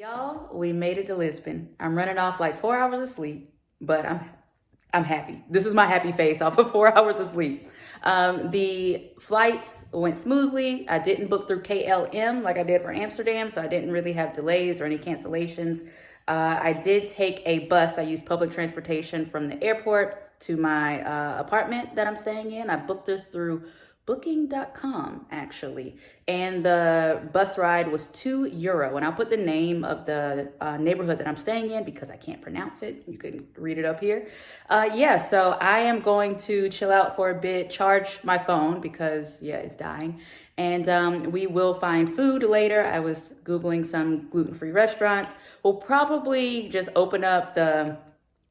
Y'all, we made it to Lisbon. I'm running off like 4 hours of sleep, but I'm happy. This is my happy face off of 4 hours of sleep. The flights went smoothly. I didn't book through KLM like I did for Amsterdam, so I didn't really have delays or any cancellations. I did take a bus. I used public transportation from the airport to my apartment that I'm staying in. I booked this through booking.com actually, and the bus ride was €2, and I'll put the name of the neighborhood that I'm staying in because I can't pronounce it. You can read it up here. Yeah, so I am going to chill out for a bit, charge my phone because yeah, it's dying, and we will find food later. I was Googling some gluten-free restaurants. We'll probably just open up the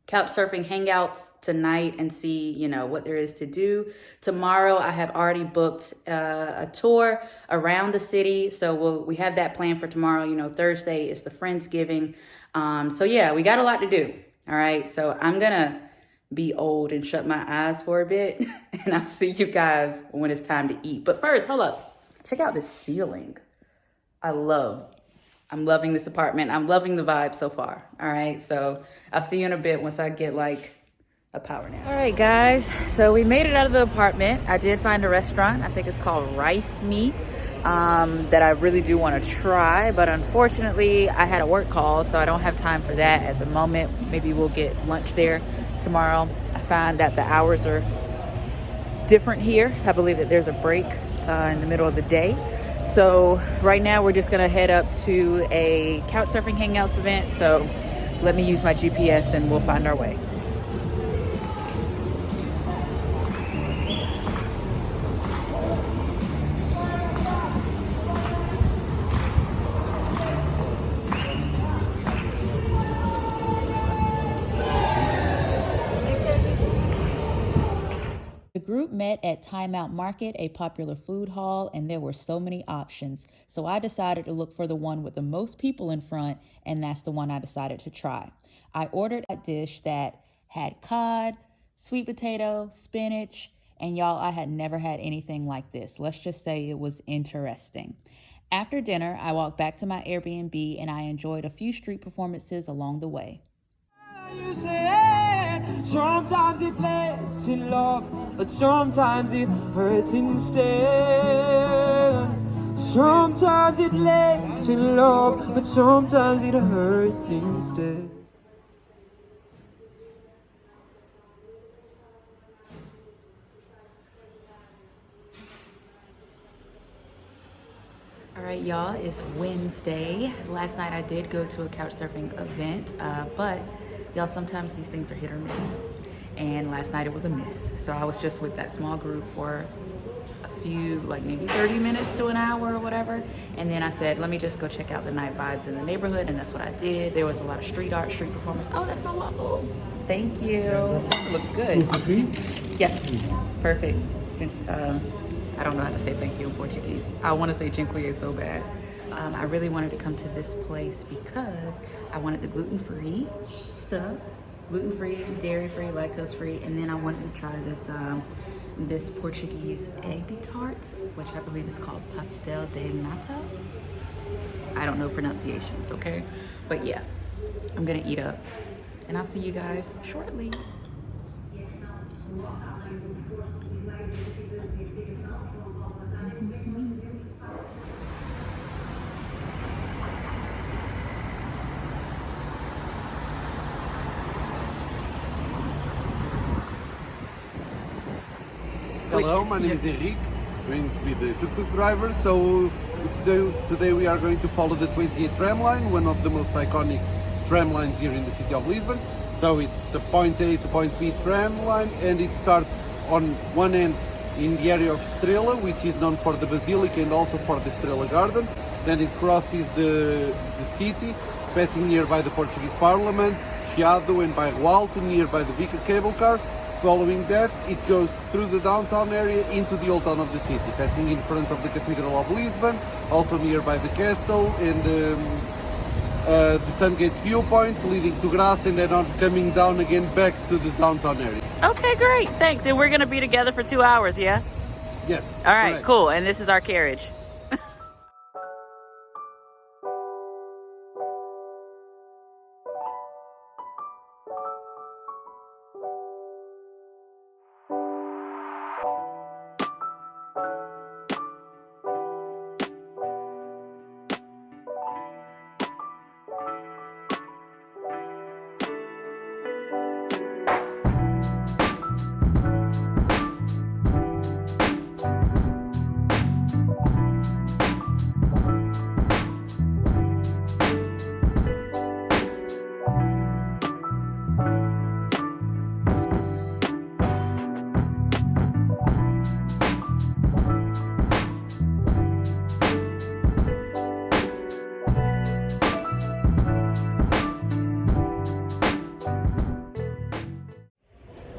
couch surfing hangouts tonight and see, what there is to do. Tomorrow, I have already booked a tour around the city. So we have that planned for tomorrow. Thursday is the Friendsgiving. So yeah, we got a lot to do. All right. So I'm going to be old and shut my eyes for a bit. And I'll see you guys when it's time to eat. But first, hold up. Check out this ceiling. I'm loving this apartment. I'm loving the vibe so far. All right, so I'll see you in a bit once I get like a power nap. All right, guys, so we made it out of the apartment. I did find a restaurant. I think it's called Rice Me that I really do want to try, but unfortunately I had a work call, so I don't have time for that at the moment. Maybe we'll get lunch there tomorrow. I find that the hours are different here. I believe that there's a break in the middle of the day. So right now we're just gonna head up to a couch surfing hangouts event. So let me use my GPS and we'll find our way. The group met at Time Out Market, a popular food hall, and there were so many options. So I decided to look for the one with the most people in front, and that's the one I decided to try. I ordered a dish that had cod, sweet potato, spinach, and y'all, I had never had anything like this. Let's just say it was interesting. After dinner, I walked back to my Airbnb and I enjoyed a few street performances along the way. You say sometimes it lasts in love, but sometimes it hurts instead. Sometimes it lasts in love, but sometimes it hurts instead. All right, y'all, it's Wednesday. Last night I did go to a couch surfing event, but y'all, sometimes these things are hit or miss. And last night it was a miss. So I was just with that small group for a few, like maybe 30 minutes to an hour or whatever. And then I said, let me just go check out the night vibes in the neighborhood. And that's what I did. There was a lot of street art, street performance. Oh, that's my waffle. Thank you. It looks good. Yes, perfect. I don't know how to say thank you in Portuguese. I want to say jinquier so bad. I really wanted to come to this place because I wanted the gluten-free stuff, gluten-free, dairy-free, lactose-free, and then I wanted to try this Portuguese egg tart, which I believe is called pastel de nata. I don't know pronunciations, okay? But yeah, I'm gonna eat up, and I'll see you guys shortly. Hello, my name is Enrique. I'm going to be the tuk-tuk driver. So today we are going to follow the 28 tram line, one of the most iconic tram lines here in the city of Lisbon. So it's a point A to point B tram line, and it starts on one end in the area of Estrela, which is known for the Basilica and also for the Estrela Garden. Then it crosses the city, passing nearby the Portuguese Parliament, Chiado and Bairro Alto, nearby the bigger cable car. Following that, it goes through the downtown area into the old town of the city, passing in front of the Cathedral of Lisbon, also nearby the castle and the Sun Gates viewpoint, leading to Graça, and then on coming down again back to the downtown area. Okay, great, thanks. And we're gonna be together for 2 hours, yeah? Yes. All right, correct. cool. And this is our carriage.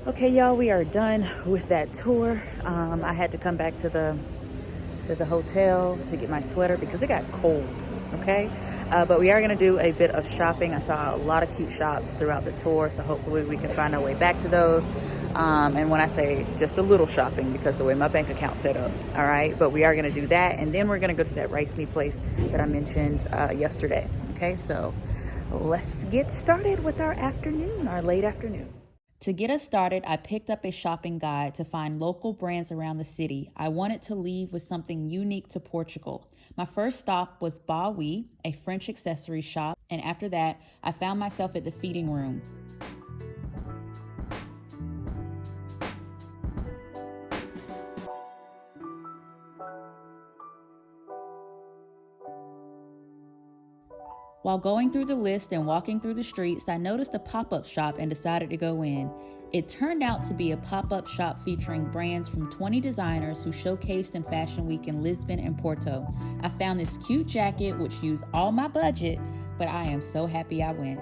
Okay, y'all, we are done with that tour. I had to come back to the hotel to get my sweater because it got cold. Okay, but we are going to do a bit of shopping. I saw a lot of cute shops throughout the tour, so hopefully we can find our way back to those. And when I say just a little shopping, because the way my bank account's set up, all right, but we are going to do that, and then we're going to go to that rice meat place that I mentioned yesterday. Okay, so let's get started with our afternoon, our late afternoon. To get us started, I picked up a shopping guide to find local brands around the city. I wanted to leave with something unique to Portugal. My first stop was Bawi, a French accessory shop, and after that, I found myself at the feeding room. While going through the list and walking through the streets, I noticed a pop-up shop and decided to go in. It turned out to be a pop-up shop featuring brands from 20 designers who showcased in Fashion Week in Lisbon and Porto. I found this cute jacket which used all my budget, but I am so happy I went.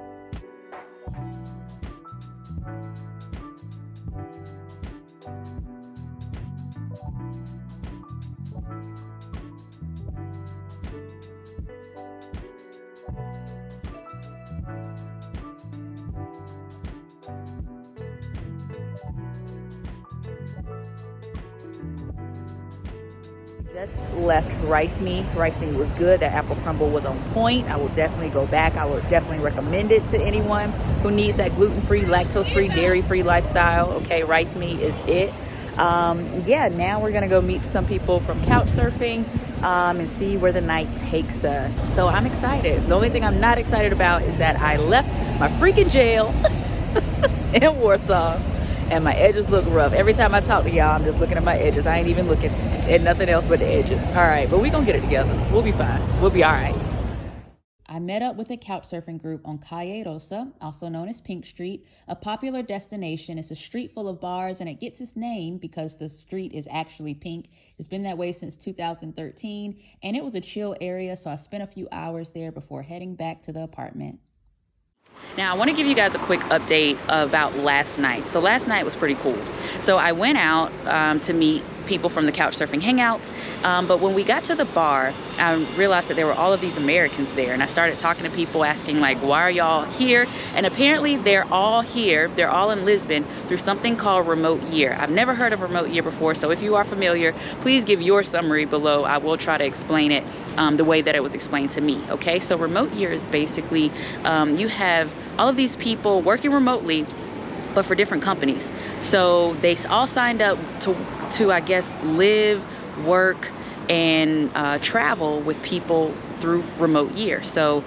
Just left rice meat. Rice meat was good. That apple crumble was on point. I will definitely go back. I would definitely recommend it to anyone who needs that gluten-free, lactose-free, dairy-free lifestyle. Okay, rice meat is it. Yeah, now we're gonna go meet some people from couch surfing and see where the night takes us. So I'm excited. The only thing I'm not excited about is that I left my freaking jail in Warsaw and my edges look rough. Every time I talk to y'all, I'm just looking at my edges. I ain't even looking at nothing else but the edges. All right, but we gonna get it together. We'll be fine. We'll be all right. I met up with a couch surfing group on Calle Rosa, also known as Pink Street, a popular destination. It's a street full of bars, and it gets its name because the street is actually pink. It's been that way since 2013, and it was a chill area, so I spent a few hours there before heading back to the apartment. Now, I want to give you guys a quick update about last night. So last night was pretty cool. So I went out to meet people from the couch surfing hangouts, but when we got to the bar, I realized that there were all of these Americans there, and I started talking to people asking like, why are y'all here? And apparently they're all here, they're all in Lisbon through something called Remote Year. I've never heard of Remote Year before, so if you are familiar, please give your summary below. I will try to explain it the way that it was explained to me. Okay, so Remote Year is basically you have all of these people working remotely but for different companies. So they all signed up to I guess live, work, and travel with people through Remote Year. So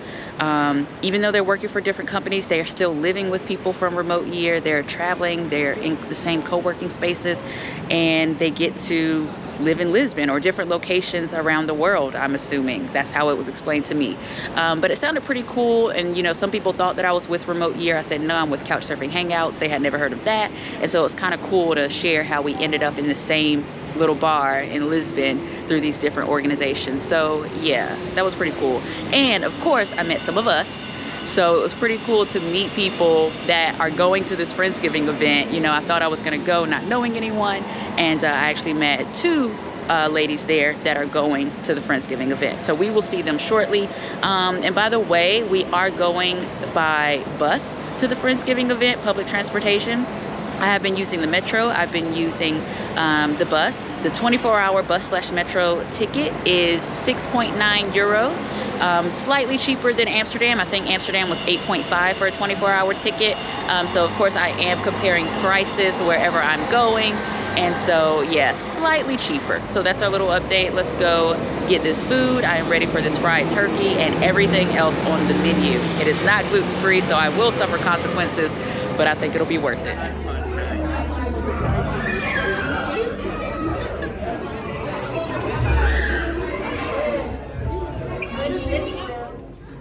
even though they're working for different companies, they are still living with people from Remote Year. They're traveling, they're in the same co-working spaces, and they get to live in Lisbon or different locations around the world. I'm assuming that's how it was explained to me, but it sounded pretty cool. And you know, some people thought that I was with Remote Year. I said no, I'm with Couch Surfing Hangouts. They had never heard of that, and so it's kind of cool to share how we ended up in the same little bar in Lisbon through these different organizations. So yeah, that was pretty cool. And of course I met some of us, so it was pretty cool to meet people that are going to this Friendsgiving event. You know, I thought I was gonna go not knowing anyone, and I actually met two ladies there that are going to the Friendsgiving event. So we will see them shortly. And by the way, we are going by bus to the Friendsgiving event, public transportation. I have been using the metro. I've been using the bus. The 24-hour bus/metro ticket is 6.9 euros, slightly cheaper than Amsterdam. I think Amsterdam was 8.5 for a 24-hour ticket. So of course I am comparing prices wherever I'm going. And so yeah, slightly cheaper. So that's our little update. Let's go get this food. I am ready for this fried turkey and everything else on the menu. It is not gluten-free, so I will suffer consequences, but I think it'll be worth it.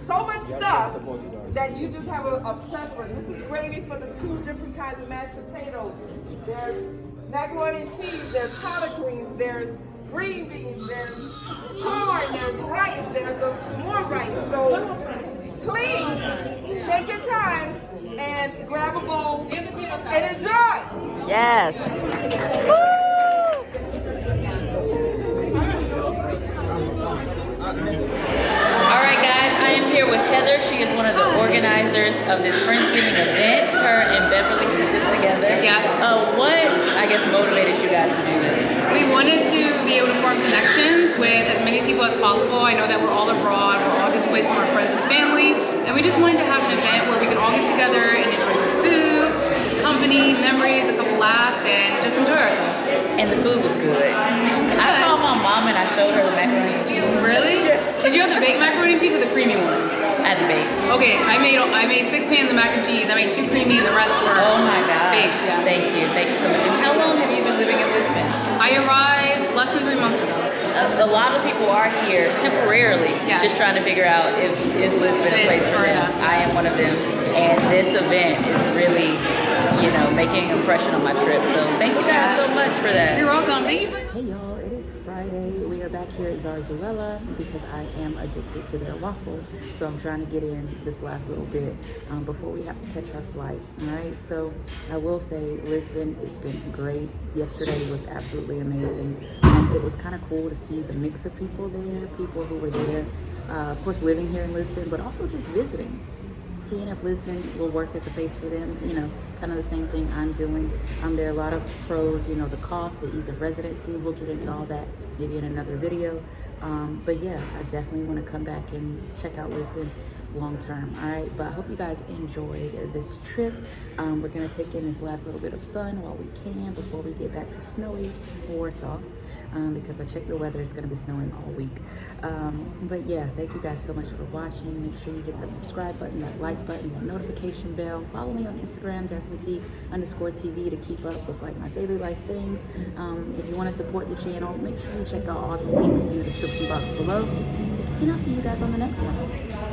So much stuff that you just have a preference. This is gravy for the two different kinds of mashed potatoes. There's macaroni and cheese, there's collard greens, there's green beans, there's corn, there's rice, there's some more rice. So please take your time and grab a bowl and enjoy. Yes. Woo! All right, guys, I am here with Heather. She is one of the organizers of this Friendsgiving event. Her and Beverly put this together. Yes. What, I guess, motivated you guys to do this? We wanted to be able to form connections with as many people as possible. I know that we're all abroad, we're all displaced from our friends and family, and we just wanted to have an event where we could all get together and enjoy good food, good company, memories, a couple laughs, and just enjoy ourselves. And the food was good. I called my mom and I showed her the macaroni and cheese. Really? Did you have the baked macaroni and cheese or the creamy one? I had the baked. Okay, I made 6 pans of mac and cheese. I made 2 creamy and the rest were Oh my God. baked. Yes. Thank you so much. And how long have you been living in Lisbon? I arrived less than 3 months ago. A lot of people are here temporarily, Yes. just trying to figure out if is Lisbon a place for them. Yeah. I am one of them, and this event is really, making an impression on my trip. So thank you guys so much for that. You're welcome. Thank you for Hey y'all, it is Friday. We are back here at Zarzuela because I am addicted to their waffles. So I'm trying to get in this last little bit before we have to catch our flight. All right, so I will say Lisbon, it's been great. Yesterday was absolutely amazing. It was kind of cool to see the mix of people there, people who were there, of course living here in Lisbon, but also just visiting. Seeing if Lisbon will work as a base for them, kind of the same thing I'm doing. There are a lot of pros, the cost, the ease of residency. We'll get into all that maybe in another video. But yeah, I definitely want to come back and check out Lisbon long term. All right, but I hope you guys enjoyed this trip. We're gonna take in this last little bit of sun while we can before we get back to snowy Warsaw. Because I checked the weather, it's going to be snowing all week. But yeah, thank you guys so much for watching. Make sure you hit that subscribe button, that like button, that notification bell. Follow me on Instagram, JasmineT_TV, to keep up with my daily life things. If you want to support the channel, make sure you check out all the links in the description box below. And I'll see you guys on the next one.